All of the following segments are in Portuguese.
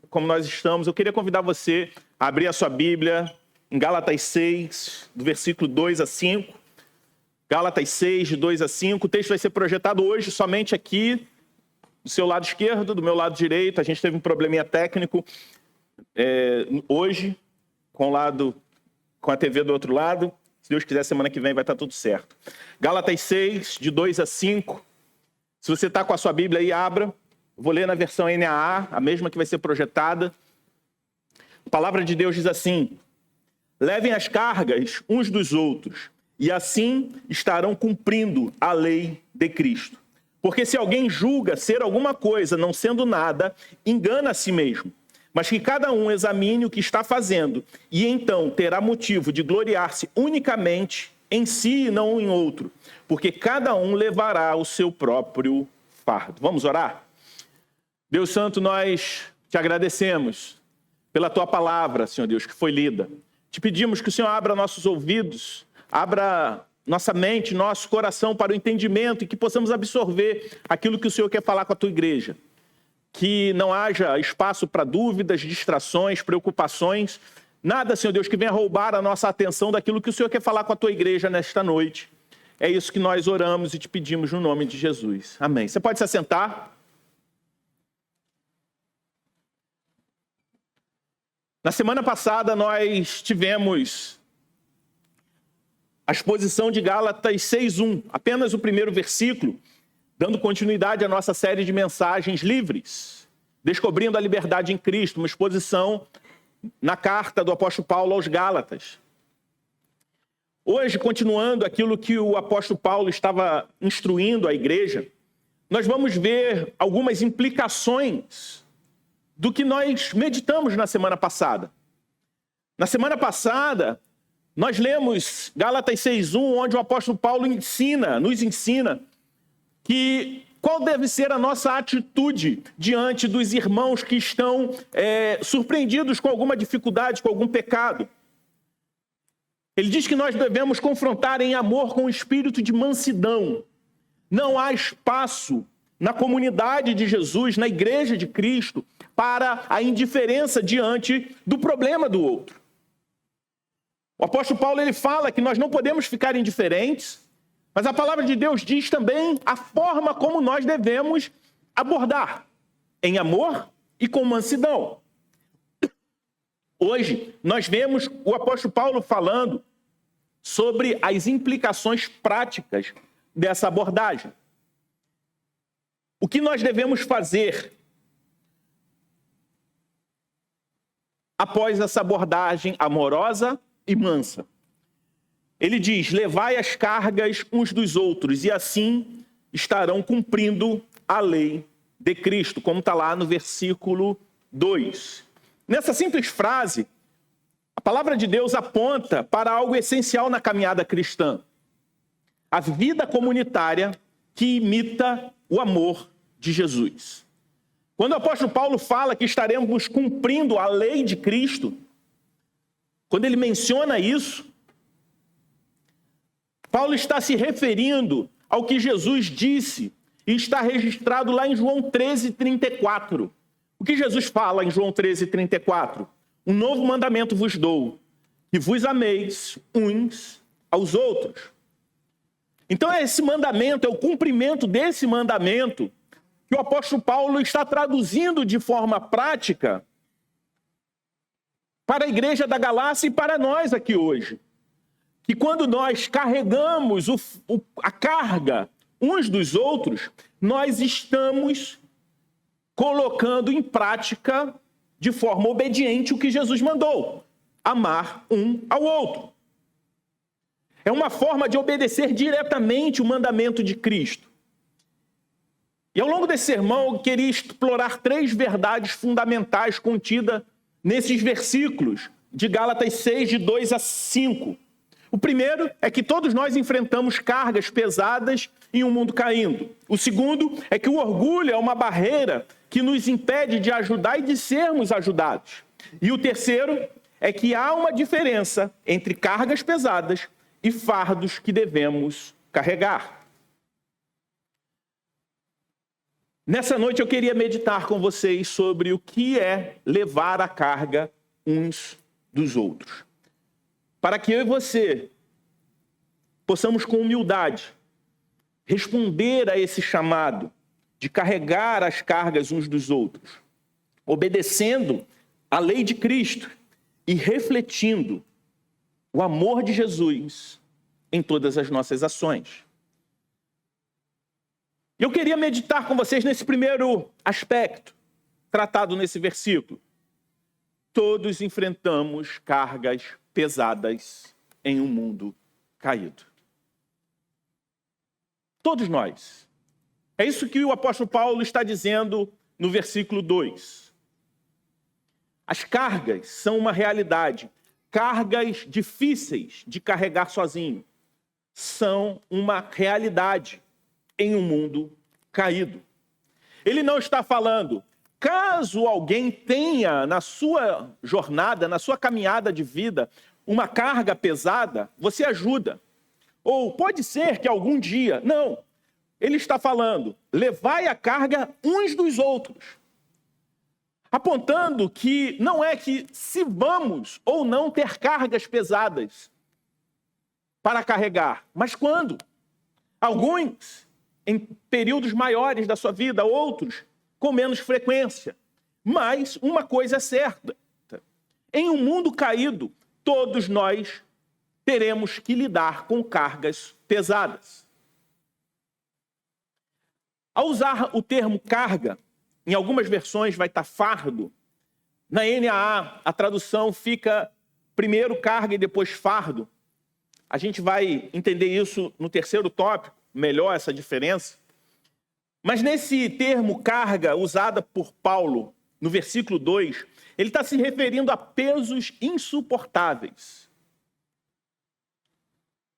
como nós estamos, eu queria convidar você a abrir a sua Bíblia em Gálatas 6, do versículo 2 a 5. Gálatas 6, de 2 a 5. O texto vai ser projetado hoje somente aqui, do seu lado esquerdo, do meu lado direito. A gente teve um probleminha técnico hoje, com a TV do outro lado. Se Deus quiser, semana que vem vai estar tudo certo. Gálatas 6, de 2 a 5. Se você está com a sua Bíblia aí, abra. Vou ler na versão NAA, a mesma que vai ser projetada. A palavra de Deus diz assim: levem as cargas uns dos outros, e assim estarão cumprindo a lei de Cristo. Porque se alguém julga ser alguma coisa, não sendo nada, engana a si mesmo. Mas que cada um examine o que está fazendo, e então terá motivo de gloriar-se unicamente em si e não em outro, porque cada um levará o seu próprio fardo. Vamos orar? Deus Santo, nós te agradecemos pela tua palavra, Senhor Deus, que foi lida. Te pedimos que o Senhor abra nossos ouvidos, abra nossa mente, nosso coração para o entendimento e que possamos absorver aquilo que o Senhor quer falar com a tua igreja. Que não haja espaço para dúvidas, distrações, preocupações, nada, Senhor Deus, que venha roubar a nossa atenção daquilo que o Senhor quer falar com a tua igreja nesta noite. É isso que nós oramos e te pedimos no nome de Jesus. Amém. Você pode se assentar? Na semana passada nós tivemos a exposição de Gálatas 6:1, apenas o primeiro versículo, dando continuidade à nossa série de mensagens livres, descobrindo a liberdade em Cristo, uma exposição na carta do apóstolo Paulo aos Gálatas. Hoje, continuando aquilo que o apóstolo Paulo estava instruindo a igreja, nós vamos ver algumas implicações do que nós meditamos na semana passada. Na semana passada, nós lemos Gálatas 6:1, onde o apóstolo Paulo nos ensina que qual deve ser a nossa atitude diante dos irmãos que estão surpreendidos com alguma dificuldade, com algum pecado. Ele diz que nós devemos confrontar em amor com o espírito de mansidão. Não há espaço na comunidade de Jesus, na igreja de Cristo, para a indiferença diante do problema do outro. O apóstolo Paulo ele fala que nós não podemos ficar indiferentes, mas a palavra de Deus diz também a forma como nós devemos abordar, em amor e com mansidão. Hoje, nós vemos o apóstolo Paulo falando sobre as implicações práticas dessa abordagem. O que nós devemos fazer após essa abordagem amorosa e mansa? Ele diz: levai as cargas uns dos outros, e assim estarão cumprindo a lei de Cristo, como está lá no versículo 2. Nessa simples frase, a palavra de Deus aponta para algo essencial na caminhada cristã: a vida comunitária que imita o amor de Jesus. Quando o apóstolo Paulo fala que estaremos cumprindo a lei de Cristo, quando ele menciona isso, Paulo está se referindo ao que Jesus disse e está registrado lá em João 13:34. O que Jesus fala em João 13:34? Um novo mandamento vos dou, que vos ameis uns aos outros. Então esse mandamento, é o cumprimento desse mandamento que o apóstolo Paulo está traduzindo de forma prática para a igreja da Galácia e para nós aqui hoje. Que quando nós carregamos a carga uns dos outros, nós estamos colocando em prática de forma obediente o que Jesus mandou: amar um ao outro. É uma forma de obedecer diretamente o mandamento de Cristo. E ao longo desse sermão, eu queria explorar 3 verdades fundamentais contidas nesses versículos de Gálatas 6, de 2 a 5. O primeiro é que todos nós enfrentamos cargas pesadas em um mundo caindo. O segundo é que o orgulho é uma barreira que nos impede de ajudar e de sermos ajudados. E o terceiro é que há uma diferença entre cargas pesadas e fardos que devemos carregar. Nessa noite eu queria meditar com vocês sobre o que é levar a carga uns dos outros. Para que eu e você possamos com humildade responder a esse chamado de carregar as cargas uns dos outros, obedecendo a lei de Cristo e refletindo o amor de Jesus em todas as nossas ações. Eu queria meditar com vocês nesse primeiro aspecto, tratado nesse versículo. Todos enfrentamos cargas pesadas em um mundo caído. Todos nós. É isso que o apóstolo Paulo está dizendo no versículo 2. As cargas são uma realidade. Cargas difíceis de carregar sozinho são uma realidade em um mundo caído. Ele não está falando, caso alguém tenha na sua jornada, na sua caminhada de vida, uma carga pesada, você ajuda. Ou pode ser que algum dia, não. Ele está falando, levai a carga uns dos outros. Apontando que não é que se vamos ou não ter cargas pesadas para carregar, mas quando? Alguns em períodos maiores da sua vida, outros com menos frequência. Mas uma coisa é certa, em um mundo caído, todos nós teremos que lidar com cargas pesadas. Ao usar o termo carga, em algumas versões vai estar fardo. Na NAA, a tradução fica primeiro carga e depois fardo. A gente vai entender isso no terceiro tópico, melhor essa diferença. Mas nesse termo carga, usada por Paulo, no versículo 2, ele está se referindo a pesos insuportáveis.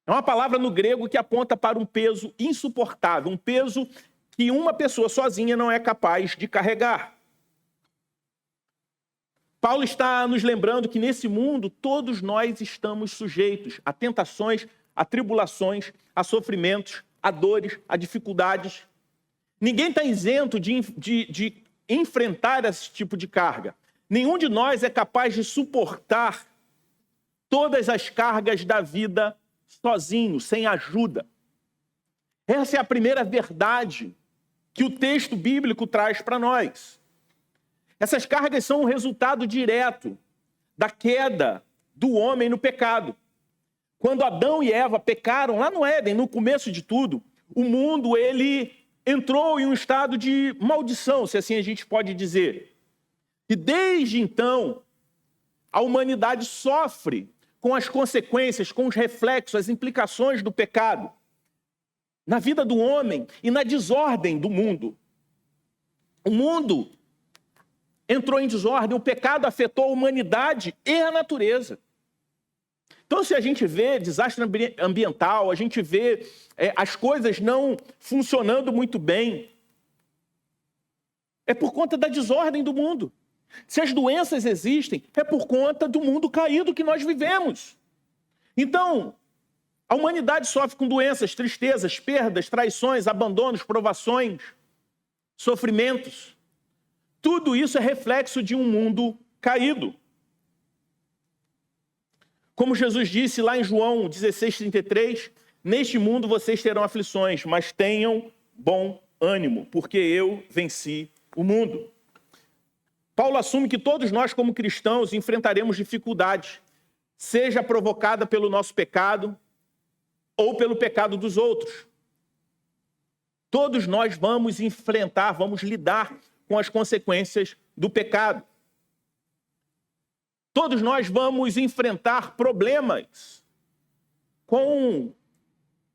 É uma palavra no grego que aponta para um peso insuportável, um peso que uma pessoa sozinha não é capaz de carregar. Paulo está nos lembrando que nesse mundo todos nós estamos sujeitos a tentações, a tribulações, a sofrimentos, a dores, a dificuldades. Ninguém está isento de enfrentar esse tipo de carga. Nenhum de nós é capaz de suportar todas as cargas da vida sozinho, sem ajuda. Essa é a primeira verdade que o texto bíblico traz para nós. Essas cargas são um resultado direto da queda do homem no pecado. Quando Adão e Eva pecaram lá no Éden, no começo de tudo, o mundo ele entrou em um estado de maldição, se assim a gente pode dizer. E desde então, a humanidade sofre com as consequências, com os reflexos, as implicações do pecado na vida do homem e na desordem do mundo. O mundo entrou em desordem, o pecado afetou a humanidade e a natureza. Então, se a gente vê desastre ambiental, a gente vê as coisas não funcionando muito bem, é por conta da desordem do mundo. Se as doenças existem, é por conta do mundo caído que nós vivemos. Então, a humanidade sofre com doenças, tristezas, perdas, traições, abandonos, provações, sofrimentos. Tudo isso é reflexo de um mundo caído. Como Jesus disse lá em João 16:33, neste mundo vocês terão aflições, mas tenham bom ânimo, porque eu venci o mundo. Paulo assume que todos nós, como cristãos, enfrentaremos dificuldades, seja provocada pelo nosso pecado ou pelo pecado dos outros. Todos nós vamos enfrentar, vamos lidar com as consequências do pecado. Todos nós vamos enfrentar problemas com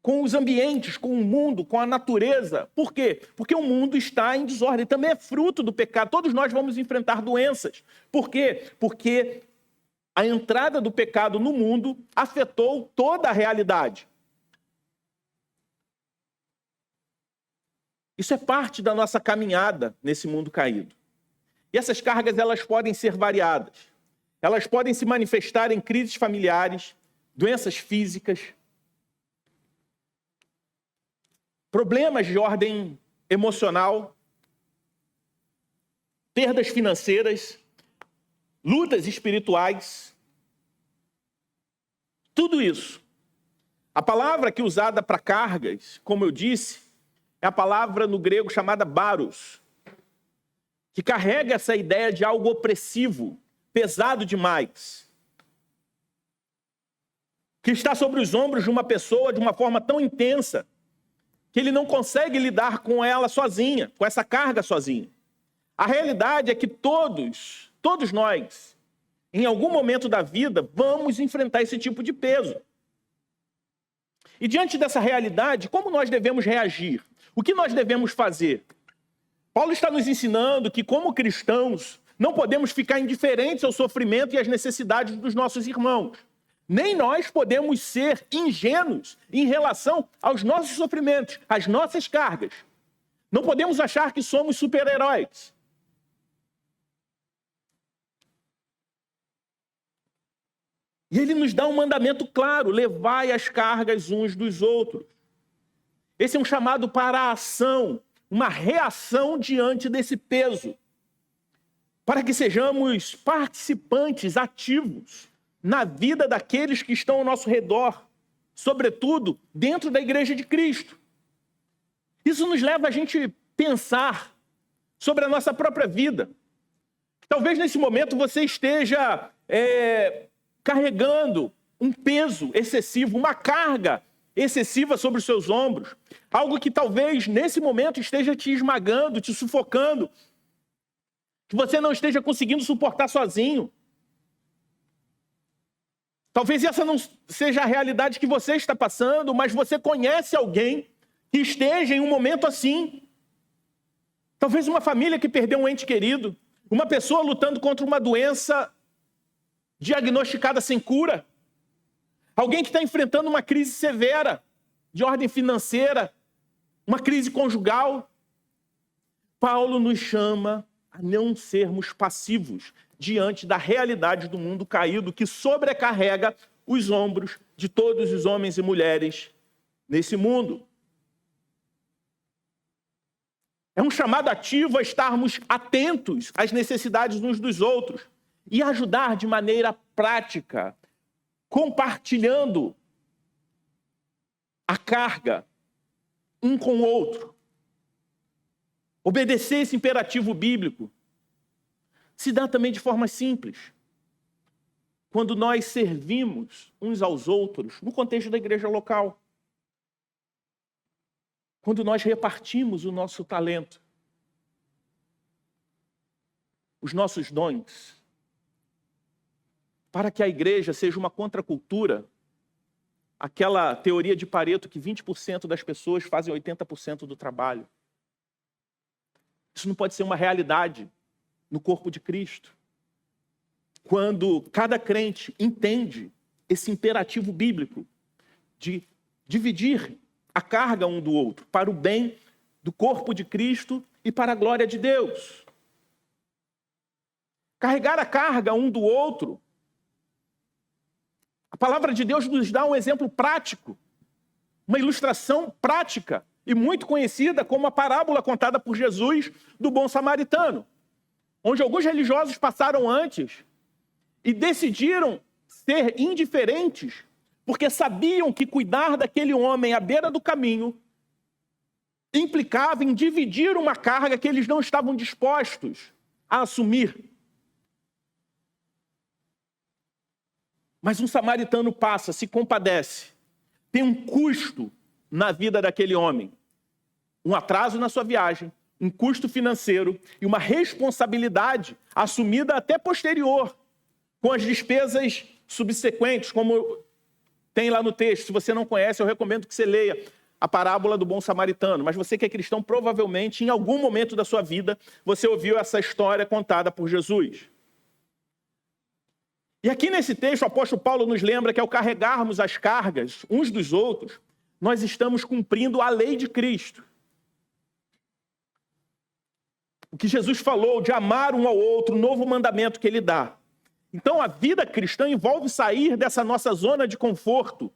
os ambientes, com o mundo, com a natureza. Por quê? Porque o mundo está em desordem, também é fruto do pecado. Todos nós vamos enfrentar doenças. Por quê? Porque a entrada do pecado no mundo afetou toda a realidade. Isso é parte da nossa caminhada nesse mundo caído. E essas cargas, elas podem ser variadas. Elas podem se manifestar em crises familiares, doenças físicas, problemas de ordem emocional, perdas financeiras, lutas espirituais, tudo isso. A palavra que é usada para cargas, como eu disse, é a palavra no grego chamada baros, que carrega essa ideia de algo opressivo, pesado demais, que está sobre os ombros de uma pessoa de uma forma tão intensa que ele não consegue lidar com ela sozinha, com essa carga sozinho. A realidade é que todos nós, em algum momento da vida, vamos enfrentar esse tipo de peso. E diante dessa realidade, como nós devemos reagir? O que nós devemos fazer? Paulo está nos ensinando que, como cristãos, não podemos ficar indiferentes ao sofrimento e às necessidades dos nossos irmãos. Nem nós podemos ser ingênuos em relação aos nossos sofrimentos, às nossas cargas. Não podemos achar que somos super-heróis. E ele nos dá um mandamento claro: levai as cargas uns dos outros. Esse é um chamado para a ação, uma reação diante desse peso, para que sejamos participantes ativos na vida daqueles que estão ao nosso redor, sobretudo dentro da Igreja de Cristo. Isso nos leva a gente pensar sobre a nossa própria vida. Talvez nesse momento você esteja carregando um peso excessivo, uma carga excessiva sobre os seus ombros, algo que talvez nesse momento esteja te esmagando, te sufocando, que você não esteja conseguindo suportar sozinho. Talvez essa não seja a realidade que você está passando, mas você conhece alguém que esteja em um momento assim. Talvez uma família que perdeu um ente querido, uma pessoa lutando contra uma doença diagnosticada sem cura, alguém que está enfrentando uma crise severa de ordem financeira, uma crise conjugal. Paulo nos chama a não sermos passivos diante da realidade do mundo caído que sobrecarrega os ombros de todos os homens e mulheres nesse mundo. É um chamado ativo a estarmos atentos às necessidades uns dos outros e ajudar de maneira prática, compartilhando a carga um com o outro. Obedecer esse imperativo bíblico se dá também de forma simples. Quando nós servimos uns aos outros no contexto da igreja local. Quando nós repartimos o nosso talento, os nossos dons, para que a igreja seja uma contracultura, aquela teoria de Pareto que 20% das pessoas fazem 80% do trabalho. Isso não pode ser uma realidade no corpo de Cristo. Quando cada crente entende esse imperativo bíblico de dividir a carga um do outro, para o bem do corpo de Cristo e para a glória de Deus. Carregar a carga um do outro. A palavra de Deus nos dá um exemplo prático, uma ilustração prática e muito conhecida como a parábola contada por Jesus do bom samaritano, onde alguns religiosos passaram antes e decidiram ser indiferentes porque sabiam que cuidar daquele homem à beira do caminho implicava em dividir uma carga que eles não estavam dispostos a assumir. Mas um samaritano passa, se compadece, tem um custo na vida daquele homem, um atraso na sua viagem, um custo financeiro e uma responsabilidade assumida até posterior, com as despesas subsequentes, como tem lá no texto. Se você não conhece, eu recomendo que você leia a parábola do bom samaritano. Mas você que é cristão, provavelmente, em algum momento da sua vida, você ouviu essa história contada por Jesus. E aqui nesse texto, o apóstolo Paulo nos lembra que ao carregarmos as cargas uns dos outros, nós estamos cumprindo a lei de Cristo. O que Jesus falou de amar um ao outro, o novo mandamento que ele dá. Então, a vida cristã envolve sair dessa nossa zona de conforto,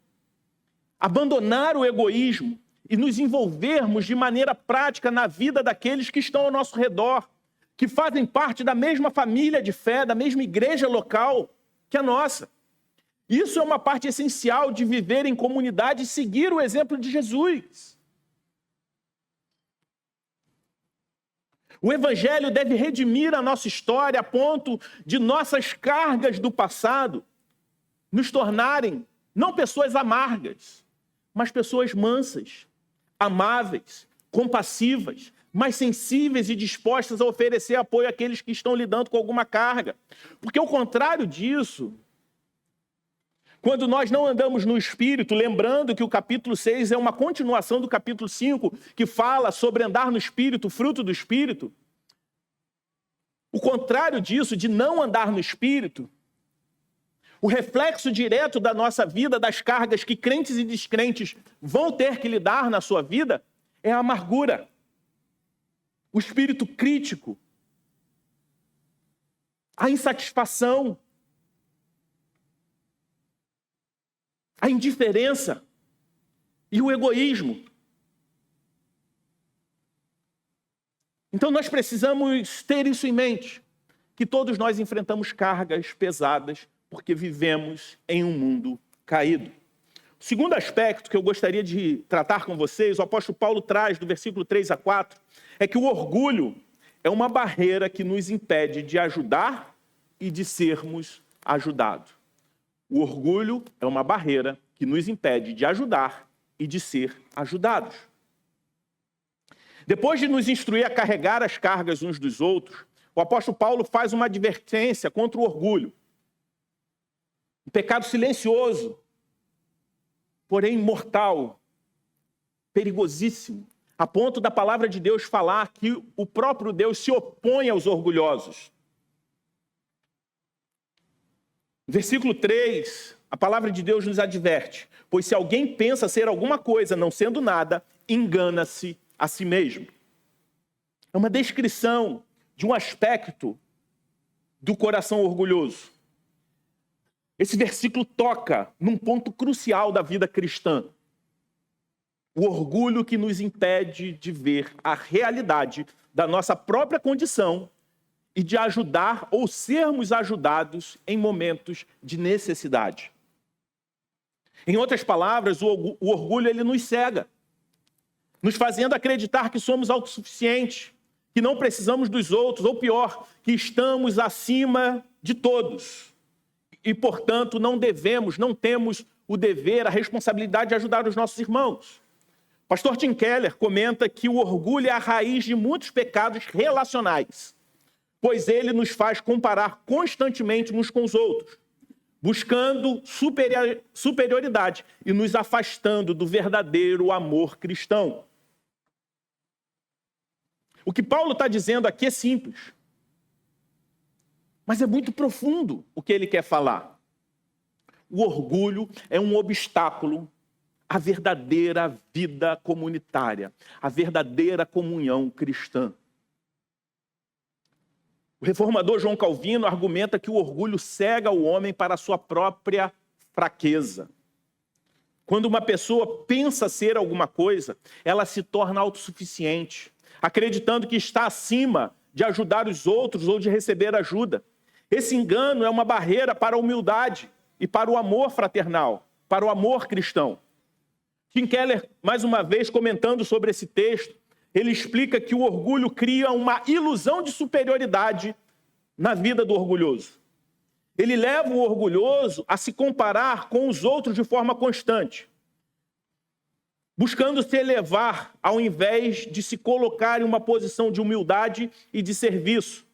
abandonar o egoísmo e nos envolvermos de maneira prática na vida daqueles que estão ao nosso redor, que fazem parte da mesma família de fé, da mesma igreja local que a nossa. Isso é uma parte essencial de viver em comunidade e seguir o exemplo de Jesus. O Evangelho deve redimir a nossa história a ponto de nossas cargas do passado nos tornarem não pessoas amargas, mas pessoas mansas, amáveis, compassivas, mais sensíveis e dispostas a oferecer apoio àqueles que estão lidando com alguma carga. Porque ao contrário disso, quando nós não andamos no Espírito, lembrando que o capítulo 6 é uma continuação do capítulo 5, que fala sobre andar no Espírito, fruto do Espírito. O contrário disso, de não andar no Espírito, o reflexo direto da nossa vida, das cargas que crentes e descrentes vão ter que lidar na sua vida, é a amargura, o espírito crítico, a insatisfação, a indiferença e o egoísmo. Então nós precisamos ter isso em mente, que todos nós enfrentamos cargas pesadas porque vivemos em um mundo caído. O segundo aspecto que eu gostaria de tratar com vocês, o apóstolo Paulo traz do versículo 3 a 4, é que o orgulho é uma barreira que nos impede de ajudar e de sermos ajudados. O orgulho é uma barreira que nos impede de ajudar e de ser ajudados. Depois de nos instruir a carregar as cargas uns dos outros, o apóstolo Paulo faz uma advertência contra o orgulho. Um pecado silencioso, porém mortal, perigosíssimo, a ponto da palavra de Deus falar que o próprio Deus se opõe aos orgulhosos. Versículo 3, a palavra de Deus nos adverte: pois se alguém pensa ser alguma coisa, não sendo nada, engana-se a si mesmo. É uma descrição de um aspecto do coração orgulhoso. Esse versículo toca num ponto crucial da vida cristã. O orgulho que nos impede de ver a realidade da nossa própria condição e de ajudar ou sermos ajudados em momentos de necessidade. Em outras palavras, o orgulho ele nos cega, nos fazendo acreditar que somos autossuficientes, que não precisamos dos outros, ou pior, que estamos acima de todos. E, portanto, não temos o dever, a responsabilidade de ajudar os nossos irmãos. Pastor Tim Keller comenta que o orgulho é a raiz de muitos pecados relacionais, pois ele nos faz comparar constantemente uns com os outros, buscando superioridade e nos afastando do verdadeiro amor cristão. O que Paulo está dizendo aqui é simples, mas é muito profundo o que ele quer falar. O orgulho é um obstáculo à verdadeira vida comunitária, à verdadeira comunhão cristã. O reformador João Calvino argumenta que o orgulho cega o homem para a sua própria fraqueza. Quando uma pessoa pensa ser alguma coisa, ela se torna autossuficiente, acreditando que está acima de ajudar os outros ou de receber ajuda. Esse engano é uma barreira para a humildade e para o amor fraternal, para o amor cristão. Tim Keller, mais uma vez, comentando sobre esse texto, ele explica que o orgulho cria uma ilusão de superioridade na vida do orgulhoso. Ele leva o orgulhoso a se comparar com os outros de forma constante, buscando se elevar ao invés de se colocar em uma posição de humildade e de serviço.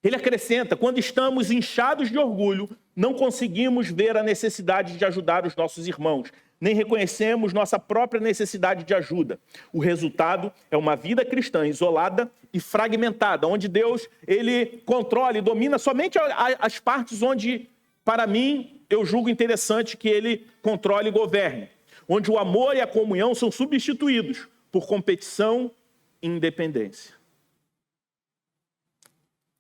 Ele acrescenta: quando estamos inchados de orgulho, não conseguimos ver a necessidade de ajudar os nossos irmãos, nem reconhecemos nossa própria necessidade de ajuda. O resultado é uma vida cristã isolada e fragmentada, onde Deus ele controla e domina somente as partes onde, para mim, eu julgo interessante que ele controle e governe, onde o amor e a comunhão são substituídos por competição e independência.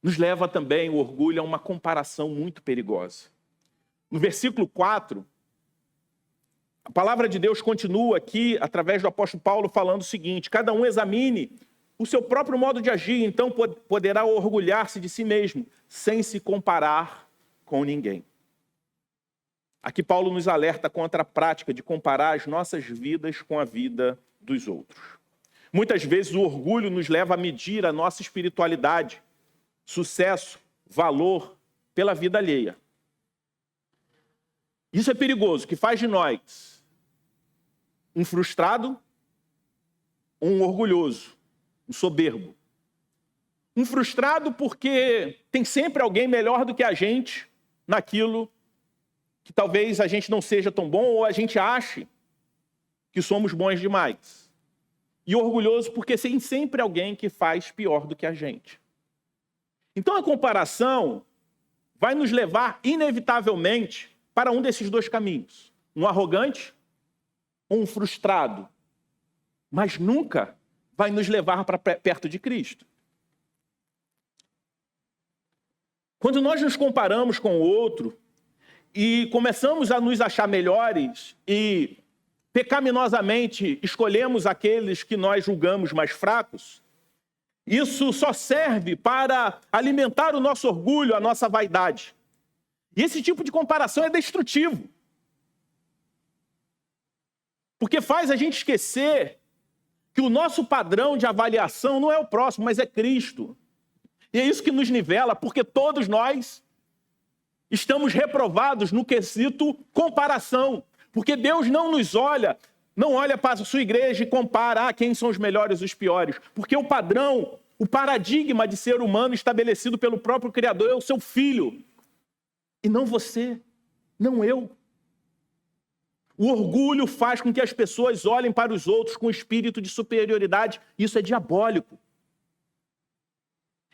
Nos leva também o orgulho a uma comparação muito perigosa. No versículo 4, a palavra de Deus continua aqui, através do apóstolo Paulo, falando o seguinte: cada um examine o seu próprio modo de agir, então poderá orgulhar-se de si mesmo, sem se comparar com ninguém. Aqui Paulo nos alerta contra a prática de comparar as nossas vidas com a vida dos outros. Muitas vezes o orgulho nos leva a medir a nossa espiritualidade, sucesso, valor pela vida alheia. Isso é perigoso, que faz de nós um frustrado, um orgulhoso, um soberbo. Um frustrado porque tem sempre alguém melhor do que a gente naquilo que talvez a gente não seja tão bom ou a gente ache que somos bons demais. E orgulhoso porque tem sempre alguém que faz pior do que a gente. Então a comparação vai nos levar inevitavelmente para um desses dois caminhos. Um arrogante ou um frustrado. Mas nunca vai nos levar para perto de Cristo. Quando nós nos comparamos com o outro e começamos a nos achar melhores e pecaminosamente escolhemos aqueles que nós julgamos mais fracos, isso só serve para alimentar o nosso orgulho, a nossa vaidade. E esse tipo de comparação é destrutivo. Porque faz a gente esquecer que o nosso padrão de avaliação não é o próximo, mas é Cristo. E é isso que nos nivela, porque todos nós estamos reprovados no quesito comparação. Porque Deus não nos olha, não olha para a sua igreja e compara quem são os melhores e os piores. Porque o padrão, o paradigma de ser humano estabelecido pelo próprio Criador é o seu filho. E não você, não eu. O orgulho faz com que as pessoas olhem para os outros com espírito de superioridade. Isso é diabólico.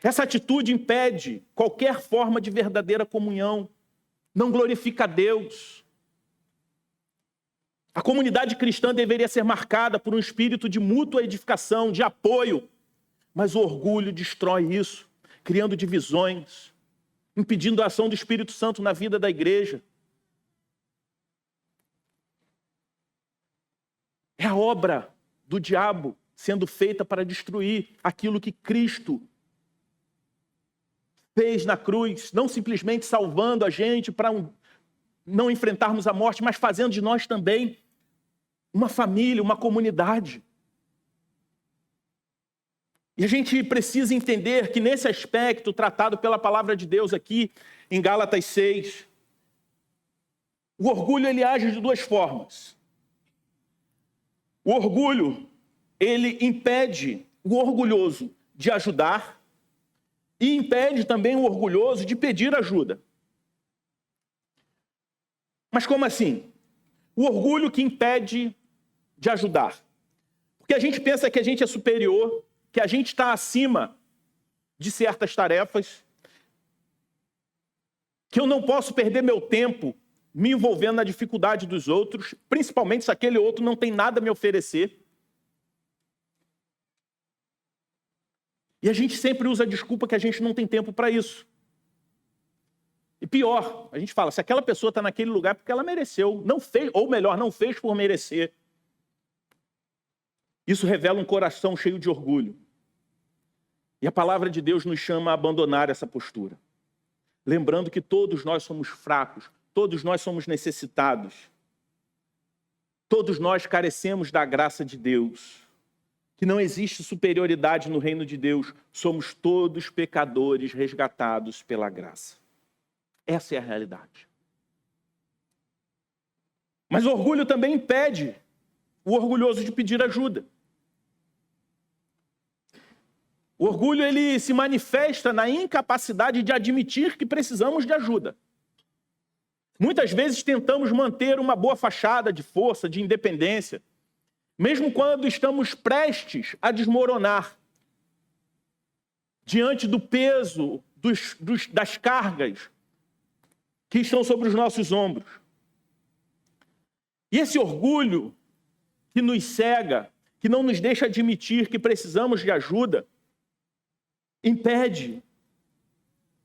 Essa atitude impede qualquer forma de verdadeira comunhão. Não glorifica a Deus. A comunidade cristã deveria ser marcada por um espírito de mútua edificação, de apoio. Mas o orgulho destrói isso, criando divisões, impedindo a ação do Espírito Santo na vida da igreja. É a obra do diabo sendo feita para destruir aquilo que Cristo fez na cruz, não simplesmente salvando a gente para não enfrentarmos a morte, mas fazendo de nós também uma família, uma comunidade. E a gente precisa entender que nesse aspecto tratado pela palavra de Deus aqui em Gálatas 6, o orgulho ele age de duas formas. O orgulho, ele impede o orgulhoso de ajudar e impede também o orgulhoso de pedir ajuda. Mas como assim? O orgulho que impede de ajudar. Porque a gente pensa que a gente é superior, que a gente está acima de certas tarefas, que eu não posso perder meu tempo me envolvendo na dificuldade dos outros, principalmente se aquele outro não tem nada a me oferecer. E a gente sempre usa a desculpa que a gente não tem tempo para isso. E pior, a gente fala, se aquela pessoa está naquele lugar é porque ela mereceu, não fez, ou melhor, não fez por merecer. Isso revela um coração cheio de orgulho. E a palavra de Deus nos chama a abandonar essa postura. Lembrando que todos nós somos fracos, todos nós somos necessitados. Todos nós carecemos da graça de Deus. Que não existe superioridade no reino de Deus. Somos todos pecadores resgatados pela graça. Essa é a realidade. Mas o orgulho também impede o orgulhoso de pedir ajuda. O orgulho ele se manifesta na incapacidade de admitir que precisamos de ajuda. Muitas vezes tentamos manter uma boa fachada de força, de independência, mesmo quando estamos prestes a desmoronar diante do peso das cargas que estão sobre os nossos ombros. E esse orgulho que nos cega, que não nos deixa admitir que precisamos de ajuda, impede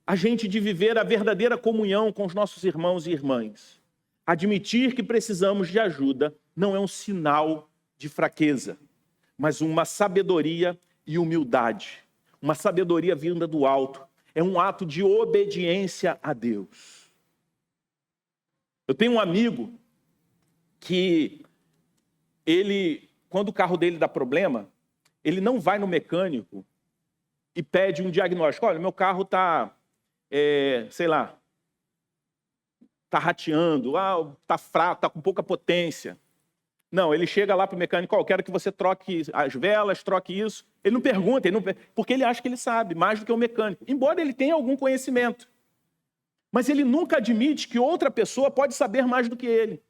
a gente de viver a verdadeira comunhão com os nossos irmãos e irmãs. Admitir que precisamos de ajuda não é um sinal de fraqueza, mas uma sabedoria e humildade, uma sabedoria vinda do alto. É um ato de obediência a Deus. Eu tenho um amigo que quando o carro dele dá problema, ele não vai no mecânico e pede um diagnóstico. Olha, meu carro está, está rateando, está fraco, está com pouca potência. Não, ele chega lá para o mecânico, eu quero que você troque as velas, troque isso. Ele não pergunta, porque ele acha que ele sabe mais do que o mecânico, embora ele tenha algum conhecimento. Mas ele nunca admite que outra pessoa pode saber mais do que ele.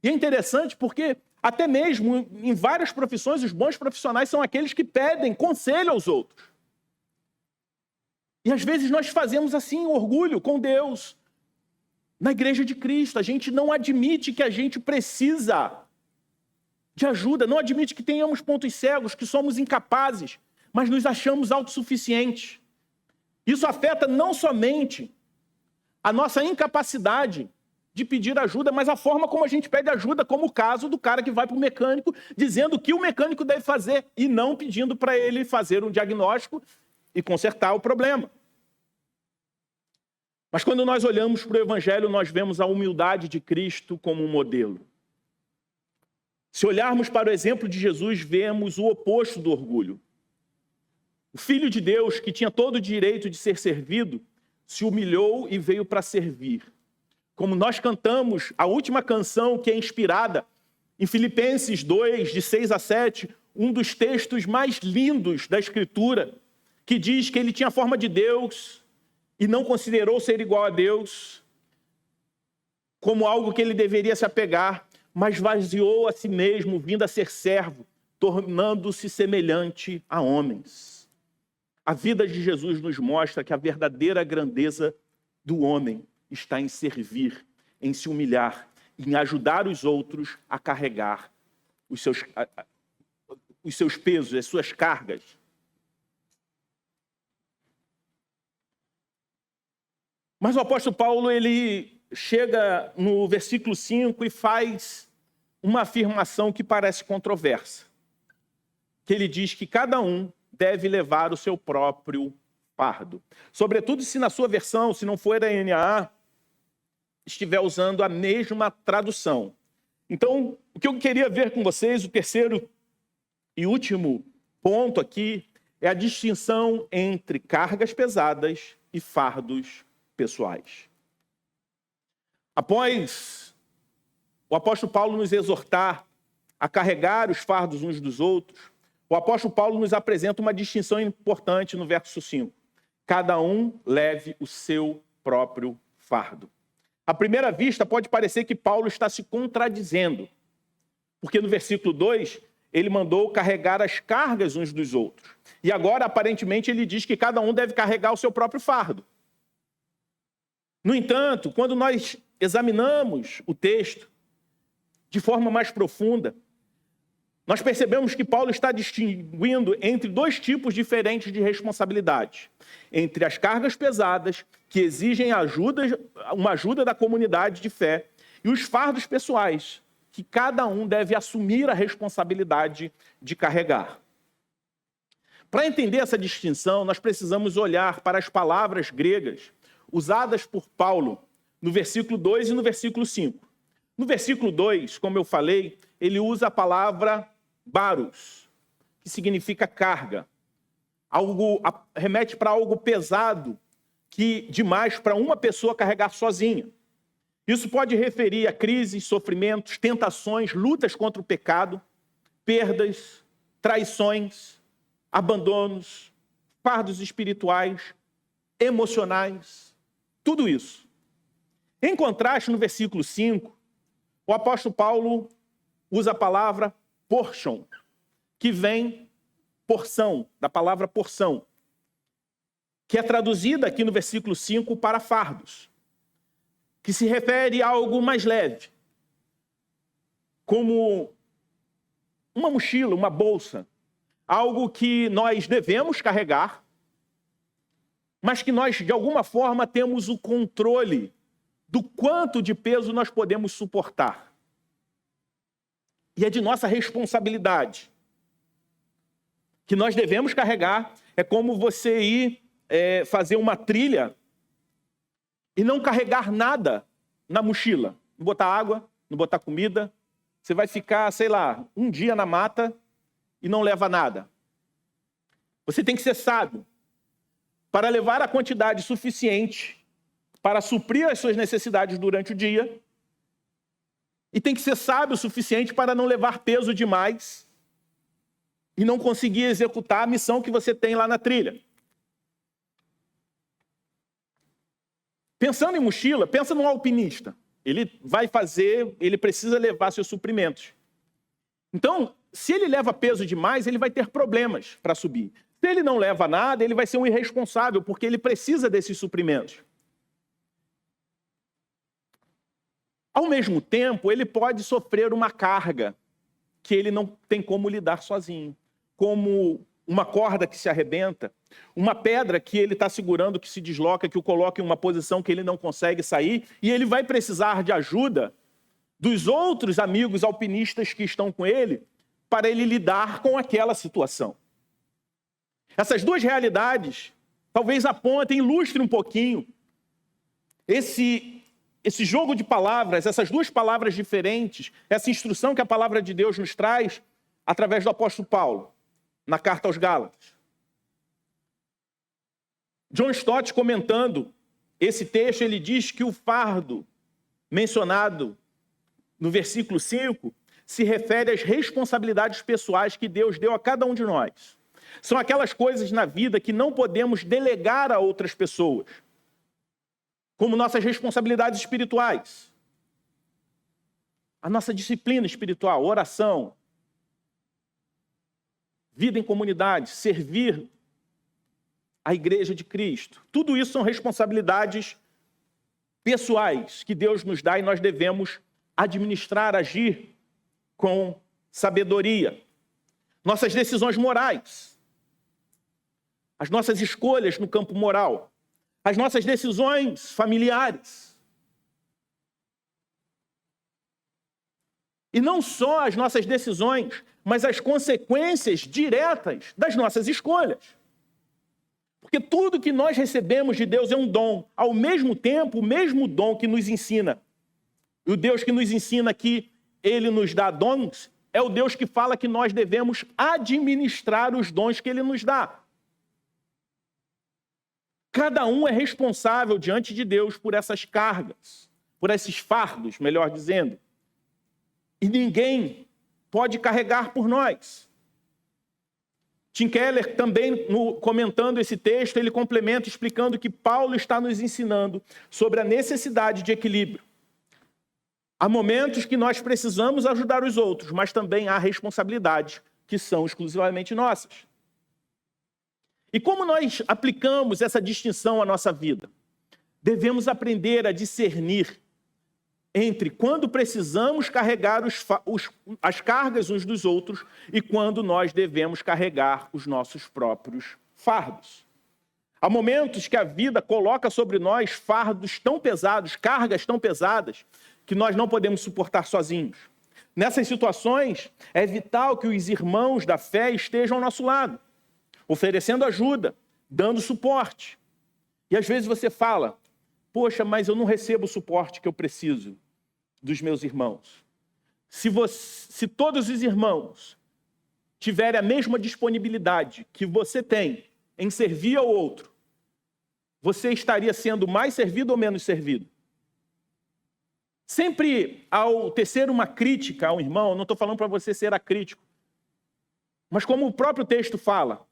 E é interessante porque, até mesmo em várias profissões, os bons profissionais são aqueles que pedem conselho aos outros. E às vezes nós fazemos assim, orgulho com Deus. Na igreja de Cristo, a gente não admite que a gente precisa de ajuda, não admite que tenhamos pontos cegos, que somos incapazes, mas nos achamos autossuficientes. Isso afeta não somente a nossa incapacidade de pedir ajuda, mas a forma como a gente pede ajuda, como o caso do cara que vai para o mecânico, dizendo o que o mecânico deve fazer e não pedindo para ele fazer um diagnóstico e consertar o problema. Mas quando nós olhamos para o Evangelho, nós vemos a humildade de Cristo como um modelo. Se olharmos para o exemplo de Jesus, vemos o oposto do orgulho. O Filho de Deus, que tinha todo o direito de ser servido, se humilhou e veio para servir. Como nós cantamos a última canção que é inspirada em Filipenses 2, de 6 a 7, um dos textos mais lindos da Escritura, que diz que ele tinha a forma de Deus e não considerou ser igual a Deus como algo que ele deveria se apegar, mas esvaziou a si mesmo, vindo a ser servo, tornando-se semelhante a homens. A vida de Jesus nos mostra que a verdadeira grandeza do homem está em servir, em se humilhar, em ajudar os outros a carregar os seus pesos, as suas cargas. Mas o apóstolo Paulo, ele chega no versículo 5 e faz uma afirmação que parece controversa. Que ele diz que cada um deve levar o seu próprio fardo. Sobretudo se na sua versão, se não for a NAA, estiver usando a mesma tradução. Então, o que eu queria ver com vocês, o terceiro e último ponto aqui, é a distinção entre cargas pesadas e fardos pessoais. Após o apóstolo Paulo nos exortar a carregar os fardos uns dos outros, o apóstolo Paulo nos apresenta uma distinção importante no verso 5. Cada um leve o seu próprio fardo. À primeira vista, pode parecer que Paulo está se contradizendo, porque no versículo 2, ele mandou carregar as cargas uns dos outros. E agora, aparentemente, ele diz que cada um deve carregar o seu próprio fardo. No entanto, quando nós examinamos o texto de forma mais profunda, nós percebemos que Paulo está distinguindo entre dois tipos diferentes de responsabilidade. Entre as cargas pesadas, que exigem uma ajuda da comunidade de fé, e os fardos pessoais, que cada um deve assumir a responsabilidade de carregar. Para entender essa distinção, nós precisamos olhar para as palavras gregas usadas por Paulo no versículo 2 e no versículo 5. No versículo 2, como eu falei, ele usa a palavra baros, que significa carga. Remete para algo pesado, que demais para uma pessoa carregar sozinha. Isso pode referir a crises, sofrimentos, tentações, lutas contra o pecado, perdas, traições, abandonos, fardos espirituais, emocionais, tudo isso. Em contraste, no versículo 5, o apóstolo Paulo usa a palavra portion, que vem porção, da palavra porção, que é traduzida aqui no versículo 5 para fardos, que se refere a algo mais leve, como uma mochila, uma bolsa, algo que nós devemos carregar, mas que nós, de alguma forma, temos o controle do quanto de peso nós podemos suportar. E é de nossa responsabilidade. que nós devemos carregar é como você ir fazer uma trilha e não carregar nada na mochila. Não botar água, não botar comida. Você vai ficar, sei lá, um dia na mata e não leva nada. Você tem que ser sábio para levar a quantidade suficiente para suprir as suas necessidades durante o dia. E tem que ser sábio o suficiente para não levar peso demais e não conseguir executar a missão que você tem lá na trilha. Pensando em mochila, pensa num alpinista. Ele precisa levar seus suprimentos. Então, se ele leva peso demais, ele vai ter problemas para subir. Se ele não leva nada, ele vai ser um irresponsável, porque ele precisa desses suprimentos. Ao mesmo tempo, ele pode sofrer uma carga que ele não tem como lidar sozinho, como uma corda que se arrebenta, uma pedra que ele está segurando, que se desloca, que o coloca em uma posição que ele não consegue sair, e ele vai precisar de ajuda dos outros amigos alpinistas que estão com ele para ele lidar com aquela situação. Essas duas realidades talvez apontem, ilustrem um pouquinho esse jogo de palavras, essas duas palavras diferentes, essa instrução que a palavra de Deus nos traz através do apóstolo Paulo, na carta aos Gálatas. John Stott, comentando esse texto, ele diz que o fardo mencionado no versículo 5 se refere às responsabilidades pessoais que Deus deu a cada um de nós. São aquelas coisas na vida que não podemos delegar a outras pessoas, como nossas responsabilidades espirituais, a nossa disciplina espiritual, oração, vida em comunidade, servir a igreja de Cristo. Tudo isso são responsabilidades pessoais que Deus nos dá e nós devemos administrar, agir com sabedoria. Nossas decisões morais, as nossas escolhas no campo moral, as nossas decisões familiares. E não só as nossas decisões, mas as consequências diretas das nossas escolhas. Porque tudo que nós recebemos de Deus é um dom. Ao mesmo tempo, o mesmo dom que nos ensina, e o Deus que nos ensina que Ele nos dá dons, é o Deus que fala que nós devemos administrar os dons que Ele nos dá. Cada um é responsável diante de Deus por essas cargas, por esses fardos, melhor dizendo. E ninguém pode carregar por nós. Tim Keller também, comentando esse texto, ele complementa explicando que Paulo está nos ensinando sobre a necessidade de equilíbrio. Há momentos que nós precisamos ajudar os outros, mas também há responsabilidades que são exclusivamente nossas. E como nós aplicamos essa distinção à nossa vida? Devemos aprender a discernir entre quando precisamos carregar as cargas uns dos outros e quando nós devemos carregar os nossos próprios fardos. Há momentos que a vida coloca sobre nós fardos tão pesados, cargas tão pesadas, que nós não podemos suportar sozinhos. Nessas situações, é vital que os irmãos da fé estejam ao nosso lado, oferecendo ajuda, dando suporte. E às vezes você fala, poxa, mas eu não recebo o suporte que eu preciso dos meus irmãos. Se todos os irmãos tiverem a mesma disponibilidade que você tem em servir ao outro, você estaria sendo mais servido ou menos servido? Sempre ao tecer uma crítica a um irmão, eu não estou falando para você ser acrítico, mas como o próprio texto fala,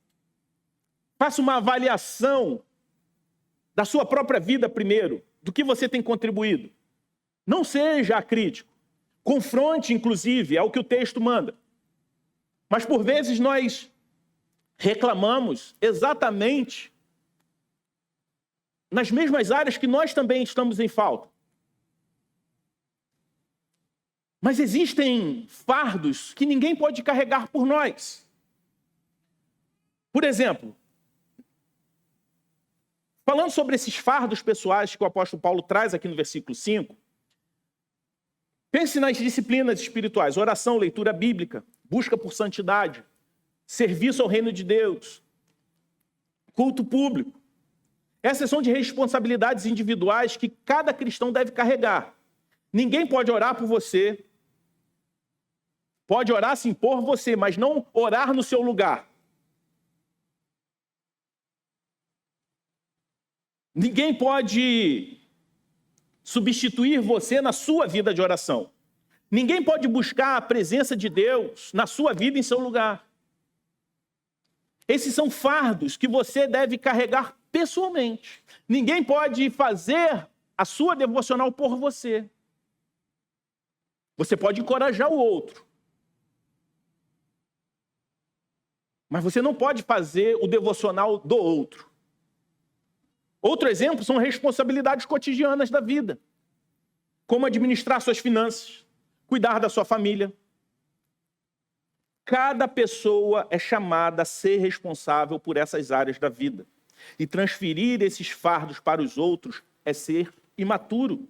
faça uma avaliação da sua própria vida primeiro, do que você tem contribuído. Não seja acrítico. Confronte, inclusive, é o que o texto manda. Mas, por vezes, nós reclamamos exatamente nas mesmas áreas que nós também estamos em falta. Mas existem fardos que ninguém pode carregar por nós. Por exemplo, falando sobre esses fardos pessoais que o apóstolo Paulo traz aqui no versículo 5, pense nas disciplinas espirituais, oração, leitura bíblica, busca por santidade, serviço ao reino de Deus, culto público. Essas são de responsabilidades individuais que cada cristão deve carregar. Ninguém pode orar por você. Pode orar sim por você, mas não orar no seu lugar. Ninguém pode substituir você na sua vida de oração. Ninguém pode buscar a presença de Deus na sua vida em seu lugar. Esses são fardos que você deve carregar pessoalmente. Ninguém pode fazer a sua devocional por você. Você pode encorajar o outro. Mas você não pode fazer o devocional do outro. Outro exemplo são responsabilidades cotidianas da vida. Como administrar suas finanças, cuidar da sua família. Cada pessoa é chamada a ser responsável por essas áreas da vida. E transferir esses fardos para os outros é ser imaturo.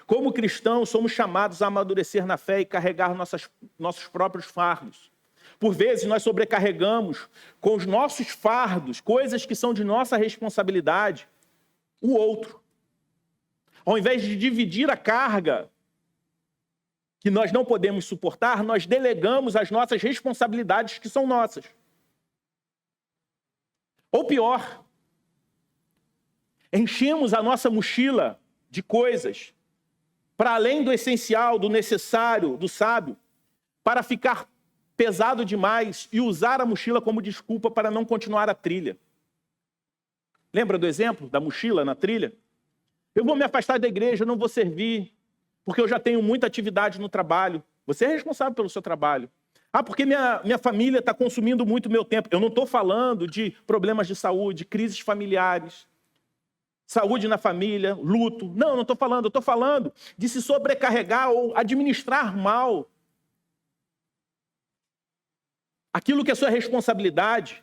Como cristãos, somos chamados a amadurecer na fé e carregar nossos próprios fardos. Por vezes, nós sobrecarregamos com os nossos fardos, coisas que são de nossa responsabilidade, o outro. Ao invés de dividir a carga que nós não podemos suportar, nós delegamos as nossas responsabilidades que são nossas. Ou pior, enchemos a nossa mochila de coisas para além do essencial, do necessário, do sábio, para ficar pesado demais e usar a mochila como desculpa para não continuar a trilha. Lembra do exemplo da mochila na trilha? Eu vou me afastar da igreja, não vou servir, porque eu já tenho muita atividade no trabalho. Você é responsável pelo seu trabalho. Ah, porque minha família está consumindo muito meu tempo. Eu não estou falando de problemas de saúde, crises familiares, saúde na família, luto. Não estou falando. Eu estou falando de se sobrecarregar ou administrar mal aquilo que é sua responsabilidade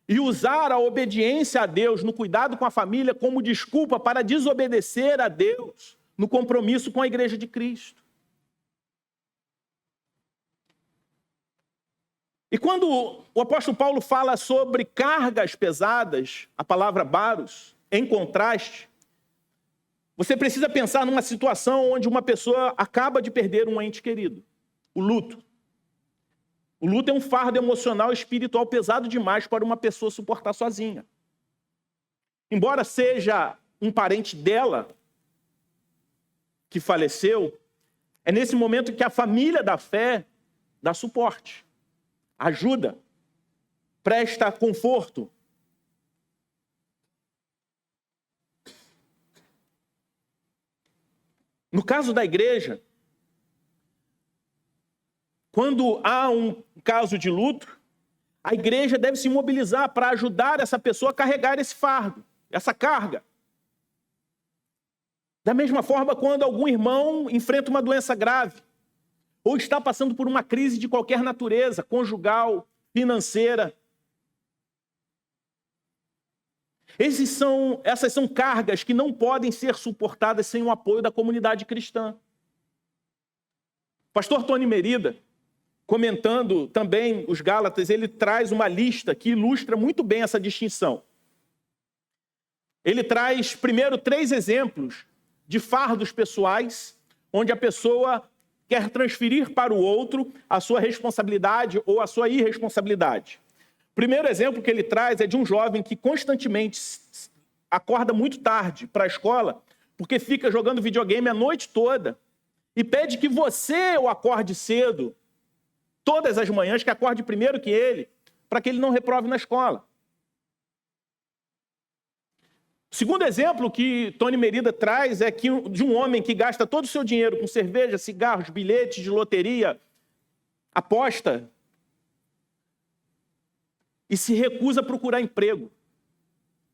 e usar a obediência a Deus no cuidado com a família como desculpa para desobedecer a Deus no compromisso com a igreja de Cristo. E quando o apóstolo Paulo fala sobre cargas pesadas, a palavra baros, em contraste, você precisa pensar numa situação onde uma pessoa acaba de perder um ente querido, o luto. O luto é um fardo emocional e espiritual pesado demais para uma pessoa suportar sozinha. Embora seja um parente dela que faleceu, é nesse momento que a família da fé dá suporte, ajuda, presta conforto. No caso da igreja, quando há um caso de luto, a igreja deve se mobilizar para ajudar essa pessoa a carregar esse fardo, essa carga. Da mesma forma, quando algum irmão enfrenta uma doença grave, ou está passando por uma crise de qualquer natureza, conjugal, financeira. Essas são cargas que não podem ser suportadas sem o apoio da comunidade cristã. Pastor Tony Merida, comentando também os Gálatas, ele traz uma lista que ilustra muito bem essa distinção. Ele traz, primeiro, 3 exemplos de fardos pessoais, onde a pessoa quer transferir para o outro a sua responsabilidade ou a sua irresponsabilidade. O primeiro exemplo que ele traz é de um jovem que constantemente acorda muito tarde para a escola, porque fica jogando videogame a noite toda, e pede que você o acorde cedo, todas as manhãs, que acorde primeiro que ele, para que ele não reprove na escola. O segundo exemplo que Tony Merida traz é de um homem que gasta todo o seu dinheiro com cerveja, cigarros, bilhetes de loteria, aposta, e se recusa a procurar emprego.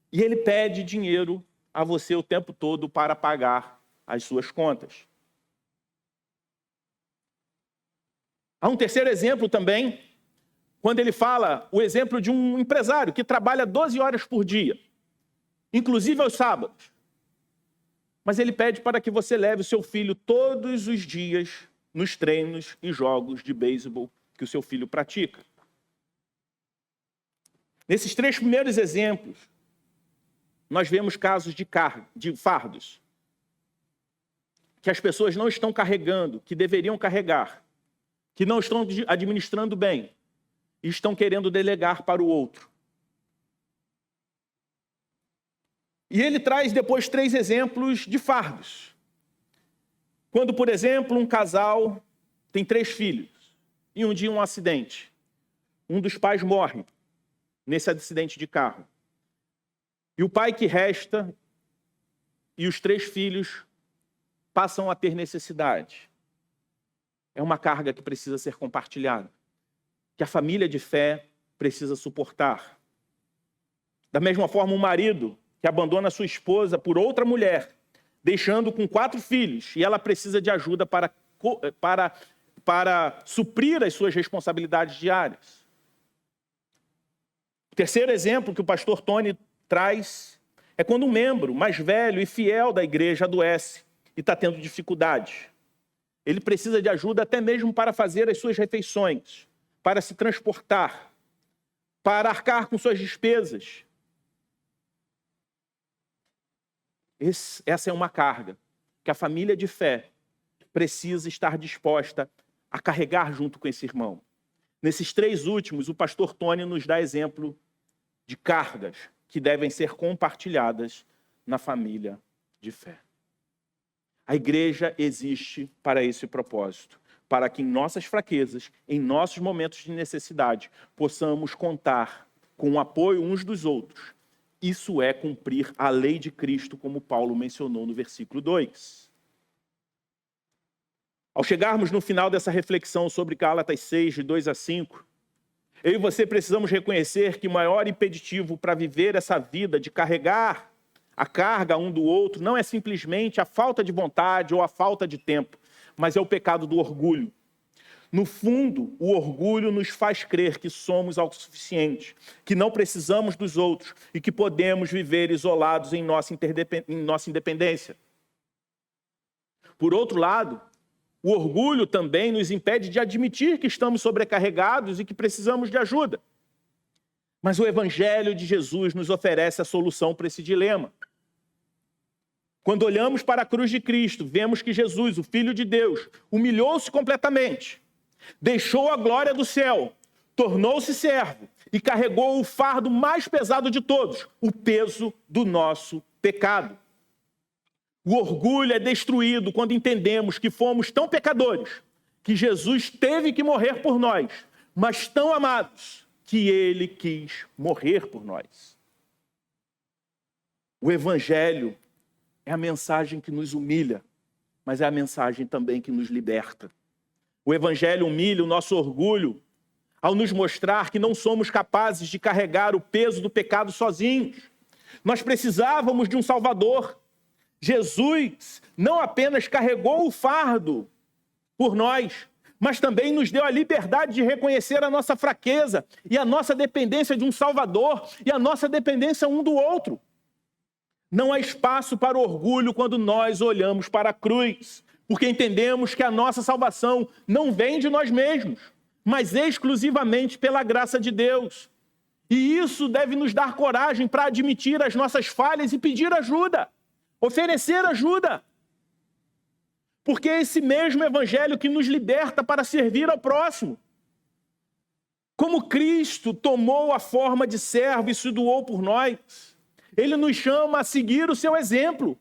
E ele pede dinheiro a você o tempo todo para pagar as suas contas. Há um terceiro exemplo também, quando ele fala o exemplo de um empresário que trabalha 12 horas por dia, inclusive aos sábados. Mas ele pede para que você leve o seu filho todos os dias nos treinos e jogos de beisebol que o seu filho pratica. Nesses 3 primeiros exemplos, nós vemos casos de fardos que as pessoas não estão carregando, que deveriam carregar, que não estão administrando bem e estão querendo delegar para o outro. E ele traz depois 3 exemplos de fardos. Quando, por exemplo, um casal tem 3 filhos e um dia um acidente. Um dos pais morre nesse acidente de carro. E o pai que resta e os 3 filhos passam a ter necessidade. É uma carga que precisa ser compartilhada, que a família de fé precisa suportar. Da mesma forma, um marido que abandona sua esposa por outra mulher, deixando com 4 filhos, e ela precisa de ajuda para suprir as suas responsabilidades diárias. O terceiro exemplo que o pastor Tony traz é quando um membro mais velho e fiel da igreja adoece e está tendo dificuldade. Ele precisa de ajuda até mesmo para fazer as suas refeições, para se transportar, para arcar com suas despesas. Essa é uma carga que a família de fé precisa estar disposta a carregar junto com esse irmão. Nesses 3 últimos, o pastor Tony nos dá exemplo de cargas que devem ser compartilhadas na família de fé. A igreja existe para esse propósito, para que em nossas fraquezas, em nossos momentos de necessidade, possamos contar com o apoio uns dos outros. Isso é cumprir a lei de Cristo, como Paulo mencionou no versículo 2. Ao chegarmos no final dessa reflexão sobre Gálatas 6, de 2 a 5, eu e você precisamos reconhecer que o maior impeditivo para viver essa vida de carregar a carga um do outro não é simplesmente a falta de vontade ou a falta de tempo, mas é o pecado do orgulho. No fundo, o orgulho nos faz crer que somos autossuficientes, que não precisamos dos outros e que podemos viver isolados em nossa independência. Por outro lado, o orgulho também nos impede de admitir que estamos sobrecarregados e que precisamos de ajuda. Mas o Evangelho de Jesus nos oferece a solução para esse dilema. Quando olhamos para a cruz de Cristo, vemos que Jesus, o Filho de Deus, humilhou-se completamente, deixou a glória do céu, tornou-se servo e carregou o fardo mais pesado de todos, o peso do nosso pecado. O orgulho é destruído quando entendemos que fomos tão pecadores, que Jesus teve que morrer por nós, mas tão amados, que ele quis morrer por nós. O Evangelho é a mensagem que nos humilha, mas é a mensagem também que nos liberta. O Evangelho humilha o nosso orgulho ao nos mostrar que não somos capazes de carregar o peso do pecado sozinhos. Nós precisávamos de um Salvador. Jesus não apenas carregou o fardo por nós, mas também nos deu a liberdade de reconhecer a nossa fraqueza e a nossa dependência de um Salvador e a nossa dependência um do outro. Não há espaço para orgulho quando nós olhamos para a cruz, porque entendemos que a nossa salvação não vem de nós mesmos, mas exclusivamente pela graça de Deus. E isso deve nos dar coragem para admitir as nossas falhas e pedir ajuda, oferecer ajuda. Porque é esse mesmo Evangelho que nos liberta para servir ao próximo. Como Cristo tomou a forma de servo e se doou por nós, ele nos chama a seguir o seu exemplo,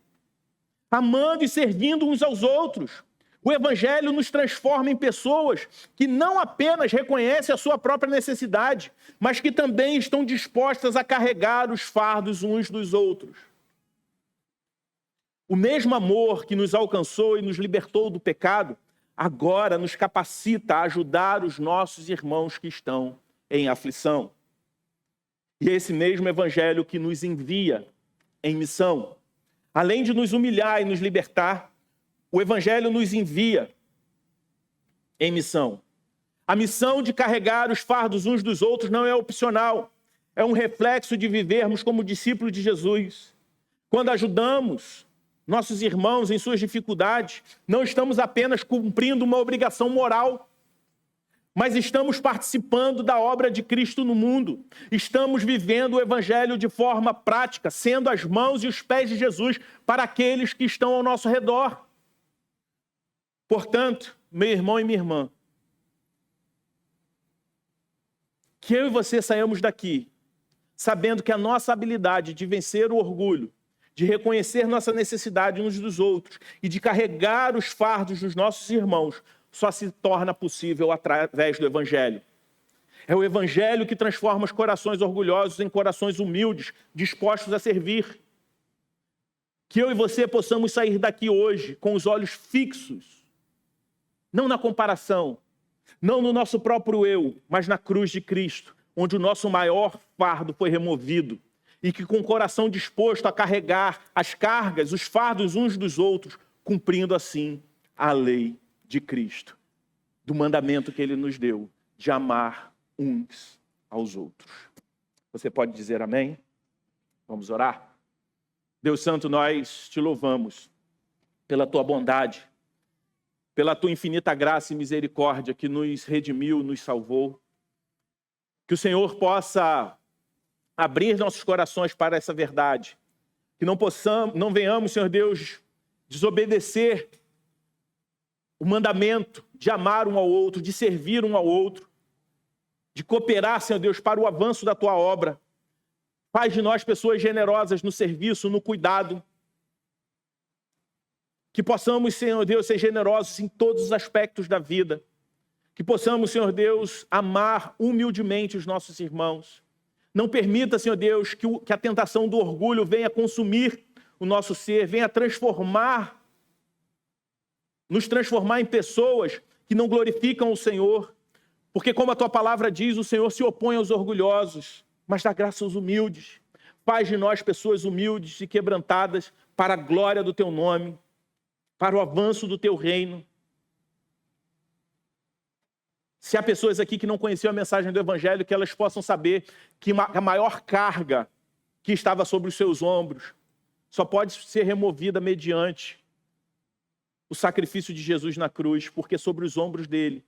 amando e servindo uns aos outros. O Evangelho nos transforma em pessoas que não apenas reconhecem a sua própria necessidade, mas que também estão dispostas a carregar os fardos uns dos outros. O mesmo amor que nos alcançou e nos libertou do pecado, agora nos capacita a ajudar os nossos irmãos que estão em aflição. E é esse mesmo Evangelho que nos envia em missão. Além de nos humilhar e nos libertar, o Evangelho nos envia em missão. A missão de carregar os fardos uns dos outros não é opcional. É um reflexo de vivermos como discípulos de Jesus. Quando ajudamos nossos irmãos em suas dificuldades, não estamos apenas cumprindo uma obrigação moral, mas estamos participando da obra de Cristo no mundo. Estamos vivendo o evangelho de forma prática, sendo as mãos e os pés de Jesus para aqueles que estão ao nosso redor. Portanto, meu irmão e minha irmã, que eu e você saiamos daqui sabendo que a nossa habilidade de vencer o orgulho, de reconhecer nossa necessidade uns dos outros e de carregar os fardos dos nossos irmãos, só se torna possível através do Evangelho. É o Evangelho que transforma os corações orgulhosos em corações humildes, dispostos a servir. Que eu e você possamos sair daqui hoje com os olhos fixos, não na comparação, não no nosso próprio eu, mas na cruz de Cristo, onde o nosso maior fardo foi removido, e que com o coração disposto a carregar as cargas, os fardos uns dos outros, cumprindo assim a lei de Cristo, do mandamento que ele nos deu, de amar uns aos outros. Você pode dizer amém? Vamos orar? Deus Santo, nós te louvamos pela tua bondade, pela tua infinita graça e misericórdia que nos redimiu, nos salvou. Que o Senhor possa abrir nossos corações para essa verdade. Que não venhamos, Senhor Deus, desobedecer o mandamento de amar um ao outro, de servir um ao outro, de cooperar, Senhor Deus, para o avanço da tua obra. Faz de nós pessoas generosas no serviço, no cuidado. Que possamos, Senhor Deus, ser generosos em todos os aspectos da vida. Que possamos, Senhor Deus, amar humildemente os nossos irmãos. Não permita, Senhor Deus, que a tentação do orgulho venha consumir o nosso ser, venha nos transformar em pessoas que não glorificam o Senhor. Porque, como a tua palavra diz, o Senhor se opõe aos orgulhosos, mas dá graça aos humildes. Faz de nós pessoas humildes e quebrantadas para a glória do teu nome, para o avanço do teu reino. Se há pessoas aqui que não conheciam a mensagem do Evangelho, que elas possam saber que a maior carga que estava sobre os seus ombros só pode ser removida mediante o sacrifício de Jesus na cruz, porque sobre os ombros dele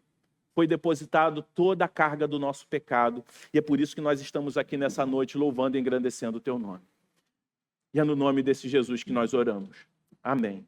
foi depositado toda a carga do nosso pecado. E é por isso que nós estamos aqui nessa noite louvando e engrandecendo o teu nome. E é no nome desse Jesus que nós oramos. Amém.